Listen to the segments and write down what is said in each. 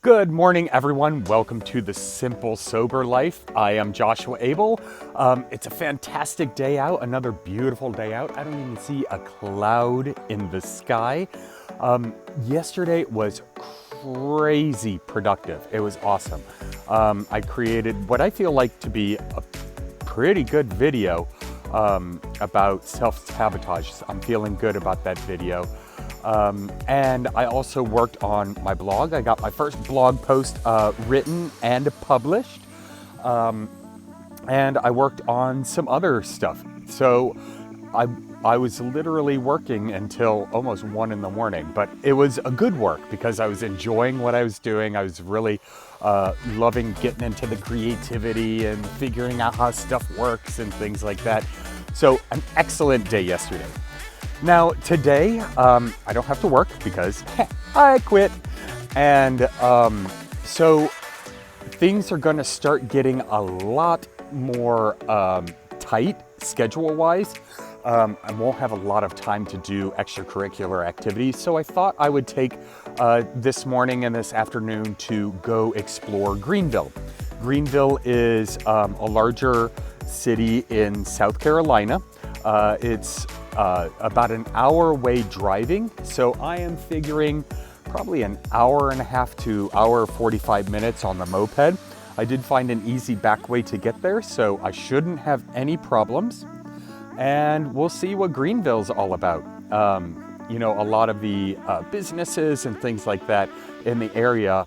Good morning, everyone. Welcome to The Simple Sober Life. I am Joshua Abel. It's a fantastic day out, another beautiful day out. I don't even see a cloud in the sky. Yesterday was crazy productive. It was awesome. I created what I feel like to be a pretty good video about self-sabotage. I'm feeling good about that video. And I also worked on my blog. I got my first blog post written and published. And I worked on some other stuff. So I was literally working until almost 1 in the morning, but it was a good work because I was enjoying what I was doing. I was really loving getting into the creativity and figuring out how stuff works and things like that. So an excellent day yesterday. Now today, I don't have to work because I quit. And so things are gonna start getting a lot more tight schedule-wise. I won't have a lot of time to do extracurricular activities. So I thought I would take this morning and this afternoon to go explore Greenville. Greenville is a larger city in South Carolina. It's about an hour away driving. So I am figuring probably an hour and a half to hour 45 minutes on the moped. I did find an easy back way to get there, so I shouldn't have any problems. And we'll see what Greenville's all about. You know, a lot of the businesses and things like that in the area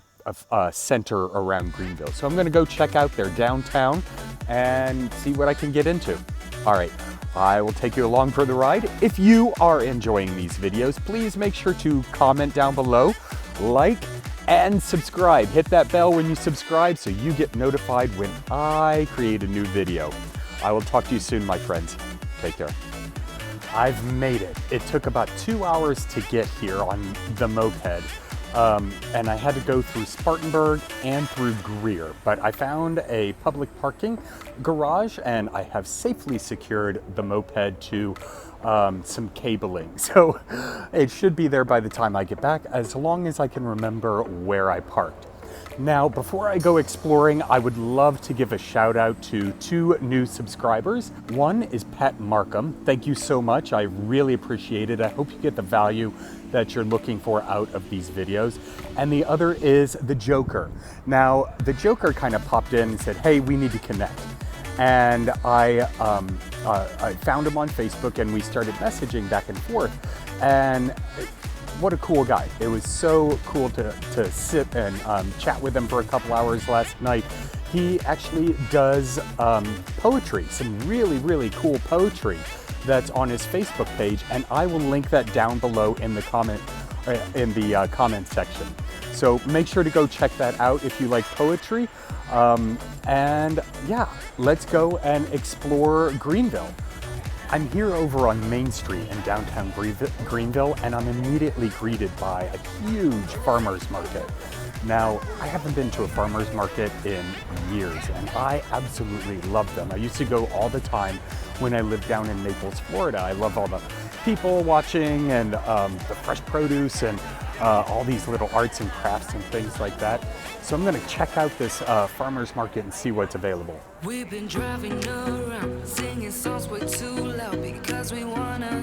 center around Greenville. So I'm gonna go check out their downtown and see what I can get into. All right, I will take you along for the ride. If you are enjoying these videos, please make sure to comment down below, like, and subscribe. Hit that bell when you subscribe so you get notified when I create a new video. I will talk to you soon, my friends. Take care. I've made it. It took about 2 hours to get here on the moped. And I had to go through Spartanburg and through Greer, but I found a public parking garage and I have safely secured the moped to some cabling. So it should be there by the time I get back, as long as I can remember where I parked. Now, before I go exploring, I would love to give a shout out to 2 new subscribers. One is Pat Markham. Thank you so much. I really appreciate it. I hope you get the value that you're looking for out of these videos. And the other is the Joker. Now, the Joker kind of popped in and said, hey, we need to connect. And I found him on Facebook and we started messaging back and forth. And what a cool guy. It was so cool to sit and chat with him for a couple hours last night. He actually does poetry, some really, really cool poetry that's on his Facebook page, and I will link that down below in the comment section. So make sure to go check that out if you like poetry. And yeah, let's go and explore Greenville. I'm here over on Main Street in downtown Greenville, and I'm immediately greeted by a huge farmer's market. Now, I haven't been to a farmer's market in years, and I absolutely love them. I used to go all the time when I lived down in Naples, Florida. I love all the people watching and the fresh produce and all these little arts and crafts and things like that. So I'm gonna check out this farmer's market and see what's available. We've been driving around, singing songs way too loud because we wanna.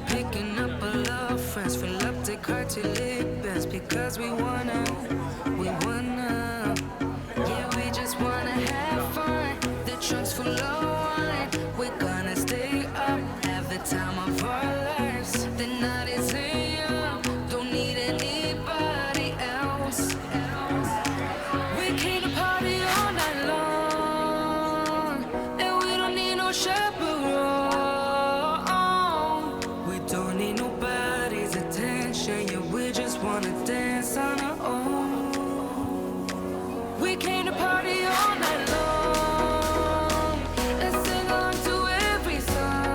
Picking up a lot of friends, fill up the car till it bends because we wanna. Yeah, we just wanna have fun. The trunk's full of wine. We're gonna stay up, have the time of our lives. The night is young, don't need anybody else. We came to party all night long, and we don't need no chaperone. We don't need nobody's attention, yeah, we just wanna dance on our own. We came to party all night long and sing along to every song.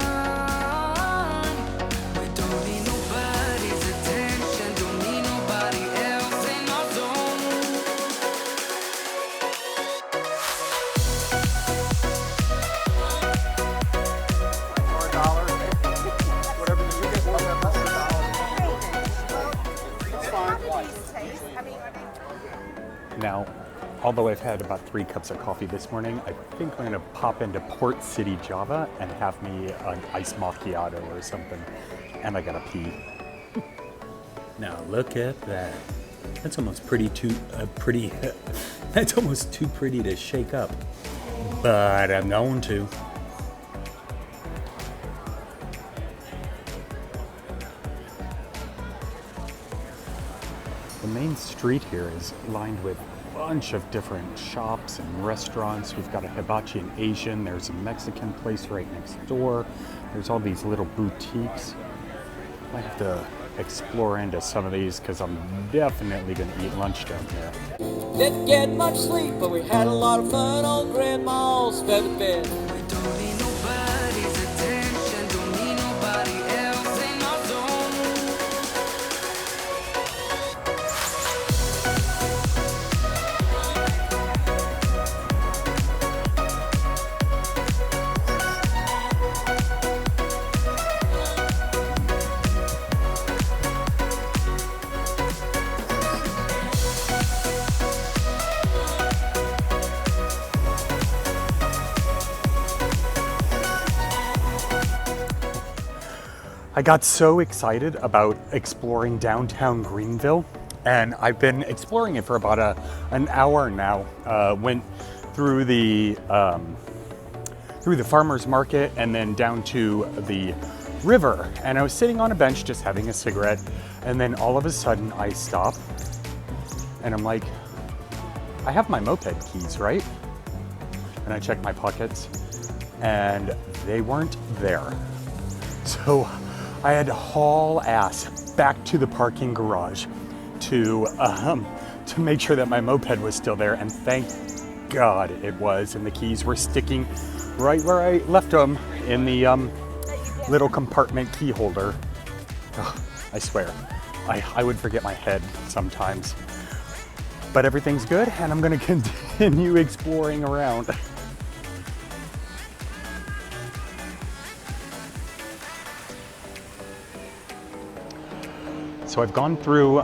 We don't need nobody's attention, don't need nobody else in our zone. $4, whatever you get, $4. Now, although I've had about 3 cups of coffee this morning, I think I'm gonna pop into Port City, Java and have me an iced macchiato or something. And I gotta pee. Now look at that. That's almost pretty that's almost too pretty to shake up. But I'm going to. The main street here is lined with a bunch of different shops and restaurants. We've got a hibachi and Asian. There's a Mexican place right next door. There's all these little boutiques. Might have to explore into some of these because I'm definitely going to eat lunch down here. Didn't get much sleep, but we had a lot of fun on Grandma's feather bed. We don't need nobody's attention, don't need nobody else in our zone. I got so excited about exploring downtown Greenville, and I've been exploring it for about an hour now. Went through the farmer's market and then down to the river, and I was sitting on a bench just having a cigarette, and then all of a sudden I stop and I'm like, I have my moped keys, right? And I check my pockets and they weren't there. So I had to haul ass back to the parking garage to make sure that my moped was still there, and thank God it was, and the keys were sticking right where I left them in the little compartment key holder. Oh, I swear, I would forget my head sometimes. But everything's good, and I'm gonna continue exploring around. So I've gone through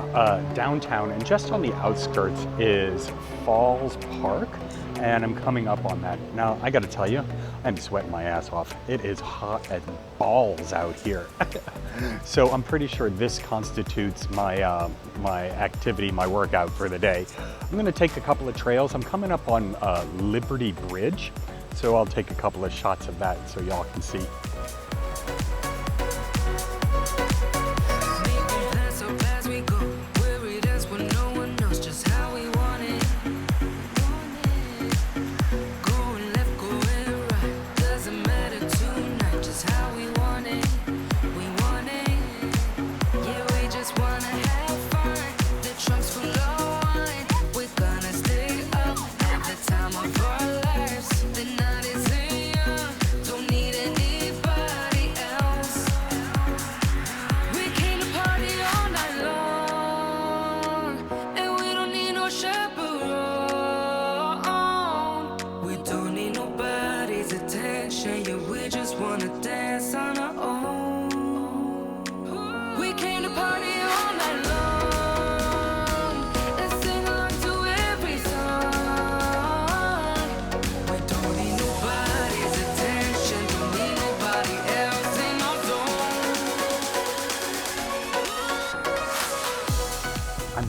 downtown, and just on the outskirts is Falls Park, and I'm coming up on that. Now, I gotta tell you, I'm sweating my ass off. It is hot as balls out here. So I'm pretty sure this constitutes my, my activity, my workout for the day. I'm gonna take a couple of trails. I'm coming up on Liberty Bridge, so I'll take a couple of shots of that so y'all can see.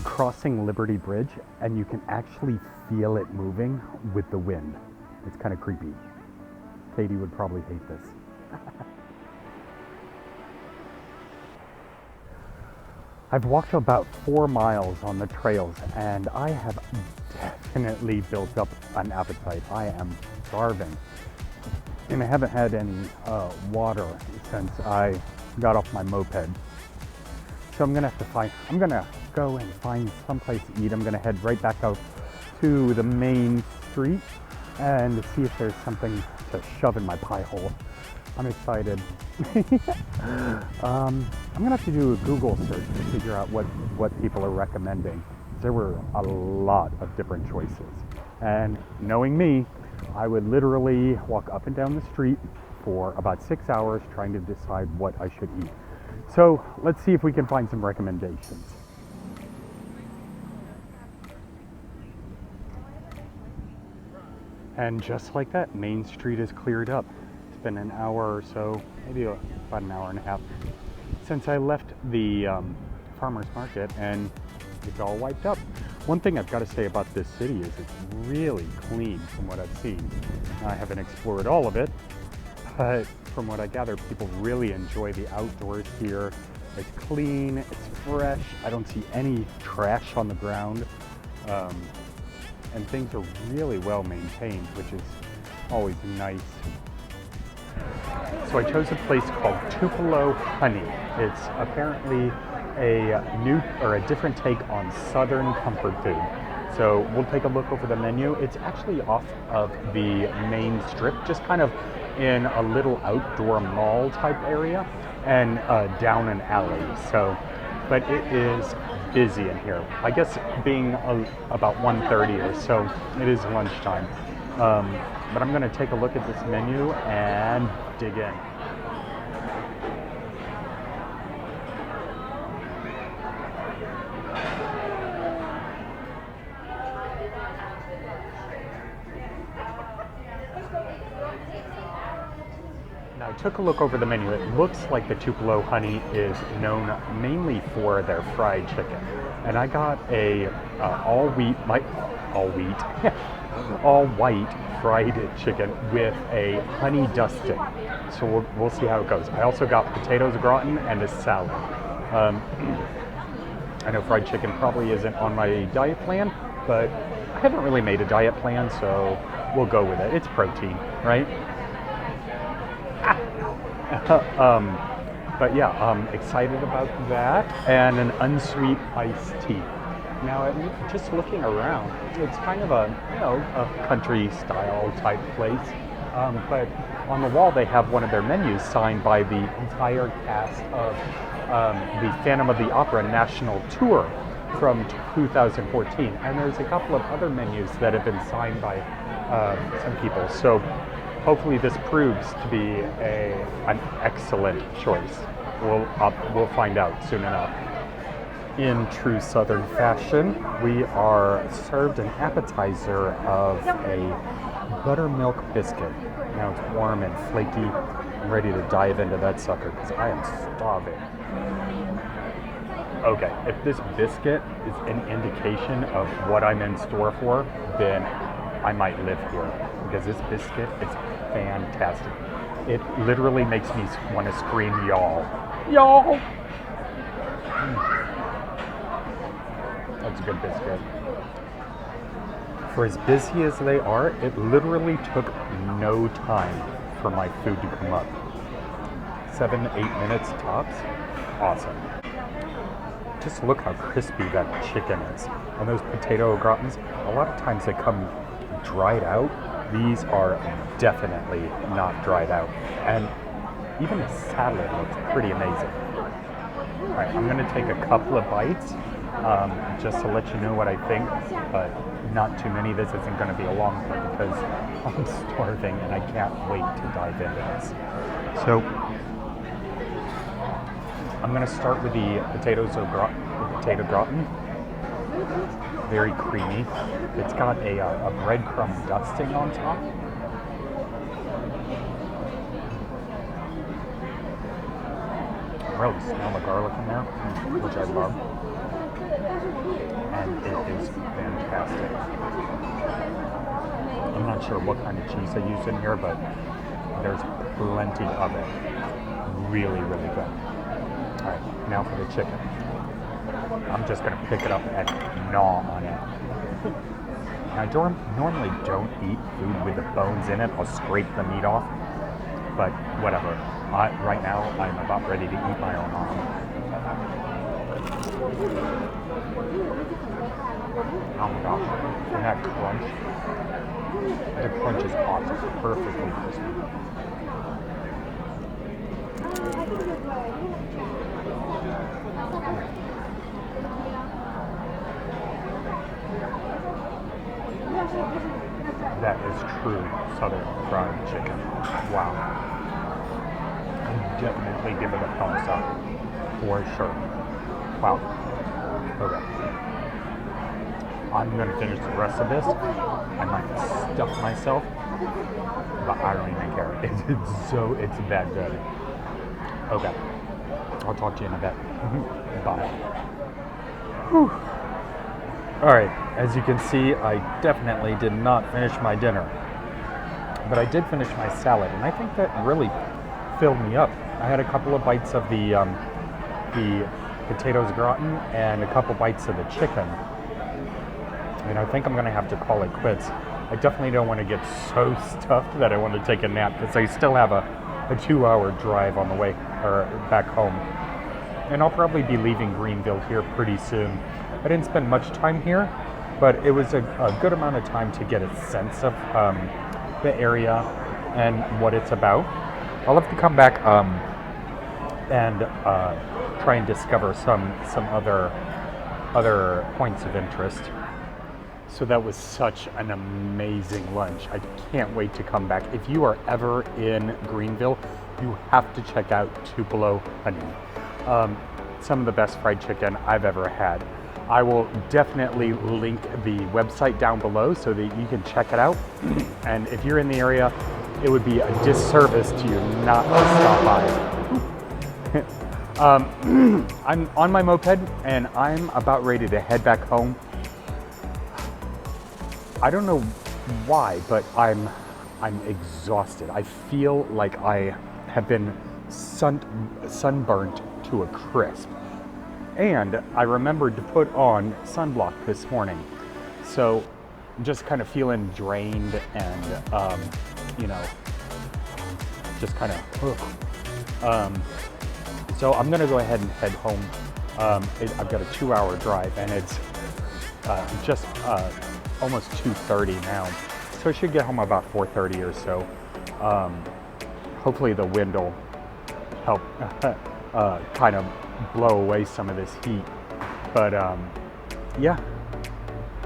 Crossing Liberty Bridge, and you can actually feel it moving with the wind. It's kind of creepy. Katie would probably hate this. I've walked about 4 miles on the trails, and I have definitely built up an appetite. I am starving, and I haven't had any water since I got off my moped. So I'm gonna go and find someplace to eat. I'm gonna head right back out to the main street and see if there's something to shove in my pie hole. I'm excited. I'm gonna have to do a Google search to figure out what people are recommending. There were a lot of different choices. And knowing me, I would literally walk up and down the street for about 6 hours trying to decide what I should eat. So let's see if we can find some recommendations. And just like that, Main Street is cleared up. It's been an hour or so, maybe about an hour and a half, since I left the farmer's market, and it's all wiped up. One thing I've got to say about this city is it's really clean from what I've seen. I haven't explored all of it, but from what I gather, people really enjoy the outdoors here. It's clean, it's fresh, I don't see any trash on the ground, and things are really well maintained, which is always nice. So I chose a place called Tupelo Honey. It's apparently a new or a different take on Southern comfort food. So we'll take a look over the menu. It's actually off of the main strip, just kind of in a little outdoor mall type area and down an alley. So, but it is busy in here. I guess being about 1:30 or so, it is lunchtime. But I'm gonna take a look at this menu and dig in. Now I took a look over the menu. It looks like the Tupelo Honey is known mainly for their fried chicken. And I got a all white fried chicken with a honey dusting. So we'll see how it goes. I also got potatoes au gratin and a salad. I know fried chicken probably isn't on my diet plan, but I haven't really made a diet plan, so we'll go with it. It's protein, right? But yeah, I'm excited about that, and an unsweet iced tea. Now, just looking around, it's kind of a country style type place. But on the wall, they have one of their menus signed by the entire cast of the Phantom of the Opera National Tour from 2014, and there's a couple of other menus that have been signed by some people. So hopefully this proves to be an excellent choice. We'll find out soon enough. In true Southern fashion, we are served an appetizer of a buttermilk biscuit. Now it's warm and flaky. I'm ready to dive into that sucker because I am starving. Okay, if this biscuit is an indication of what I'm in store for, then I might live here, because this biscuit is fantastic. It literally makes me want to scream, y'all. Y'all! That's a good biscuit. For as busy as they are, it literally took no time for my food to come up. 7 to 8 minutes tops. Awesome. Just look how crispy that chicken is. And those potato au gratins, a lot of times they come dried out. These are definitely not dried out. And even the salad looks pretty amazing. All right, I'm gonna take a couple of bites just to let you know what I think, but not too many. This isn't gonna be a long one because I'm starving and I can't wait to dive into this. So I'm gonna start with the potato gratin. Very creamy. It's got a breadcrumb dusting on top. I really smell the garlic in there, which I love. And it is fantastic. I'm not sure what kind of cheese I use in here, but there's plenty of it. Really, really good. All right, now for the chicken. I'm just going to pick it up and gnaw on it. Now, I normally don't eat food with the bones in it. I'll scrape the meat off, but whatever. Right now, I'm about ready to eat my own arm. Oh my gosh, and that crunch. The crunch is awesome, perfectly crispy. That is true Southern fried chicken. Wow. I definitely give it a thumbs up. For sure. Wow. Okay. I'm gonna finish the rest of this. I might stuff myself, but I don't even care. It's that good. Okay, I'll talk to you in a bit. Bye. Whew. All right, as you can see, I definitely did not finish my dinner, but I did finish my salad, and I think that really filled me up. I had a couple of bites of the potatoes gratin and a couple bites of the chicken, and I think I'm gonna have to call it quits. I definitely don't want to get so stuffed that I want to take a nap, because I still have a 2-hour drive on the way or back home, and I'll probably be leaving Greenville here pretty soon. I didn't spend much time here, but it was a good amount of time to get a sense of the area and what it's about. I'll have to come back and try and discover some other points of interest. So that was such an amazing lunch. I can't wait to come back. If you are ever in Greenville, you have to check out Tupelo Honey. Some of the best fried chicken I've ever had. I will definitely link the website down below so that you can check it out. And if you're in the area, it would be a disservice to you not to stop by. I'm on my moped and I'm about ready to head back home. I don't know why, but I'm exhausted. I feel like I have been sunburnt to a crisp. And I remembered to put on sunblock this morning. So I'm just kind of feeling drained and, just kind of, so I'm gonna go ahead and head home. I've got a 2-hour drive and it's just almost 2:30 now. So I should get home about 4:30 or so. Hopefully the wind will help kind of blow away some of this heat. But yeah,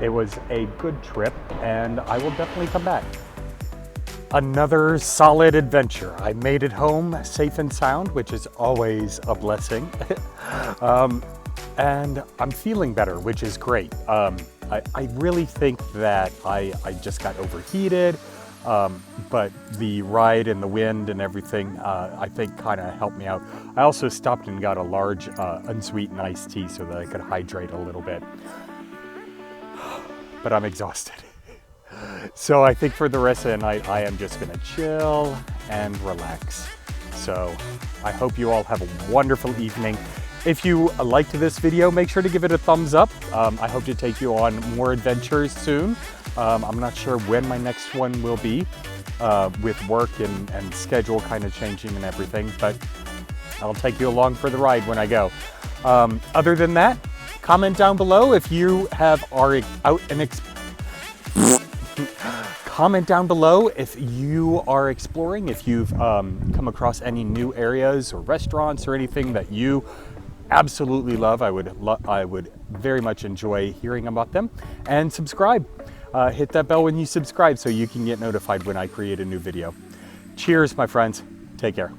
it was a good trip and I will definitely come back. Another solid adventure. I made it home safe and sound, which is always a blessing. And I'm feeling better, which is great. I really think that I just got overheated, but the ride and the wind and everything, I think kind of helped me out. I also stopped and got a large unsweetened iced tea so that I could hydrate a little bit. But I'm exhausted. So I think for the rest of the night, I am just gonna chill and relax. So I hope you all have a wonderful evening. If you liked this video, make sure to give it a thumbs up. I hope to take you on more adventures soon. I'm not sure when my next one will be with work and schedule kind of changing and everything, but I'll take you along for the ride when I go. Other than that, comment down below if you are out and comment down below if you are exploring, if you've come across any new areas or restaurants or anything that you absolutely love. I would very much enjoy hearing about them. And subscribe. Hit that bell when you subscribe so you can get notified when I create a new video. Cheers, my friends. Take care.